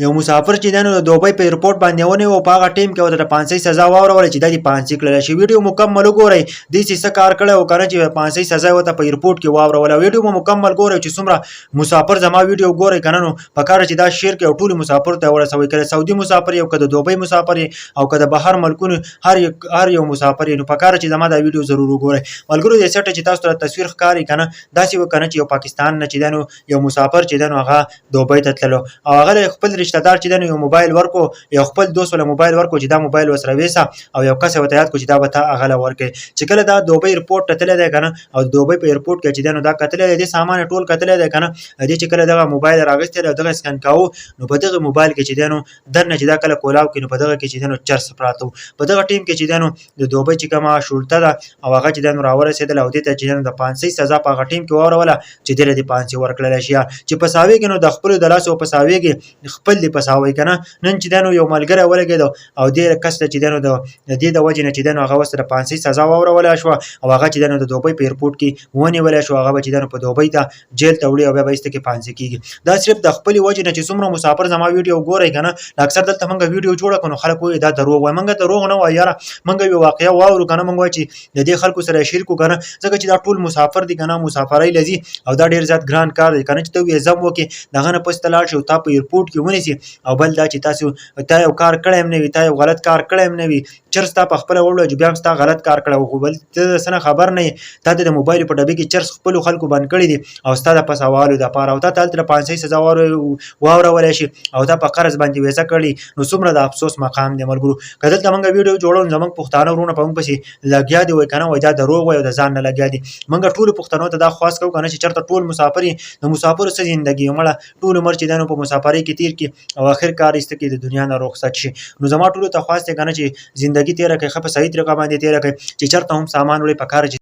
یو مسافر چې د دوبۍ په ایرپورټ باندې ونیو او په هغه ټیم کې ورته د پانسۍ سزا واوروله چې دا دې پانسۍ کړلی شي. ویډیو مکمل وګورئ دې چې څه کار کړی و که نه چې پانسۍ سزا یې ورته په ایرپورټ کې واوروله. ویډیو مو مکمل ګورئ چې څومره مسافر زما ویډیو ګورئ که نه نو پکار چې دا شیر کړئ او ټولو مسافرو ته ورسوئ. که د سعودي مسافر یې او که د دوبۍ مسافر یې او که د بهر ملکونو هر یو مسافر یې نو پکار چې زما دا ویډیو ضرور وګورئ. ملګرو دې سټه چې تاسو ته تصویر ښکاري که نه داسې و که نه چې یو پاکستان نه چې دی نو یو مسافر چې دی نو هغه دوبۍ ته تللو او هغه خپل رشته دار چې دی نو یو موبایل ورکو یو خپل دوست ولا موبایل ورکو چې دا موبایل وسره ویسه او یو کس ورته یاد کو چې دا به ته هغه له ورکړې. چې کله دا دوبۍ ایرپورټ ته تللی دی که نه او د دوبۍ په ایرپورټ کې چې دی نو دا کتلی دی دې سامان یې ټول کتلی دی که نه دې چې کله دغه موبایل راغستی دی او دغه سکن کاوه نو په دغه موبایل کې چې دی نو دننه چې دا کله کولاو کړي نو په دغه کې چې دی نو چرس پراته وو. په دغه ټیم کې چې دی نو د دوبۍ چې کومه شولته ده او هغه چې دی نو راورسېدله او دې ته چې دی نو د پانسۍ سزا په هغه ټیم کې واوروله چې دې له دې پانسۍ ورکړلی شي. چې پساوي کې نو د خپلو د لاسو پساوي کې خپل دې پساوئ که نه. نن چې دی نو یو ملګری ولګېد او دې کس ته چې دی نو د دې د وجې نه چې دی نو هغه اوس د پانسۍ سزا واورولی شوه او هغه چې دی نو د دوبۍ په ایرپورټ کې ونیولی شو. هغه به چې دی نو په دوبۍ ته جیل ته وړي او بیا به ایسته کې پانسۍ کېږي. دا صرف د خپلې وجې نه چې څومره مسافر زما ویډیو ګورئ که نه اکثر دلته موږ ویډیو جوړه کړو نو خلک وایي دا دروغ وایي. موږ دروغ نه وایو یاره موږ یوه واقعه واورو که نه موږ وایو چې د دې خلکو سره یې شیر کړو که نه ځکه چې دا ټول مسافر دي که نه مسافرۍ له ځي او دا ډېر زیات ګران کار دی که نه چې ته ویزه م وکړې د هغه نه پس ته لاړ شي او تا په ایرپورټ کې ونیسي او بل دا چې تا یو کار کړی هم نه وي تا یو غلط کار کړی هم نه وي چرس تا په خپله وړو چې بیا هم ستا غلط کار کړی و خو بل ته د څه نه خبر نه یې تا ته د موبایل په ډبې کې چرس خپلو خلکو بند کړي دي او ستا د پسوالو دپاره او تا ته هلته د پانسۍ سزا واورولی شي او تا په قرض باندې ویزه کړي نو څومره د افسوس مقام دی ملګرو. که دلته موږ ویډیو جوړو زموږ پښتانه وروڼه په موږ پسې لګیا دي وایي که نه وایي دا دروغ وایي او د ځان نه لګیا دي. موږ ټولو پښتنو ته دا خواست کوو که نه چې چېرته ټول مسافر یې د مسافرو څه زندګي مړه ټول عمر چې دی نو په مسافرۍ کې تېر کړي او آخر کار ایسته کې د دنیا نه رخصت شي. نو زما ټولو ته خواست دی که نه چې زندګي تېره کړئ ښه په صحیح طریقه باندې تېره کړئ چې چېرته هم سامان وړئ پکار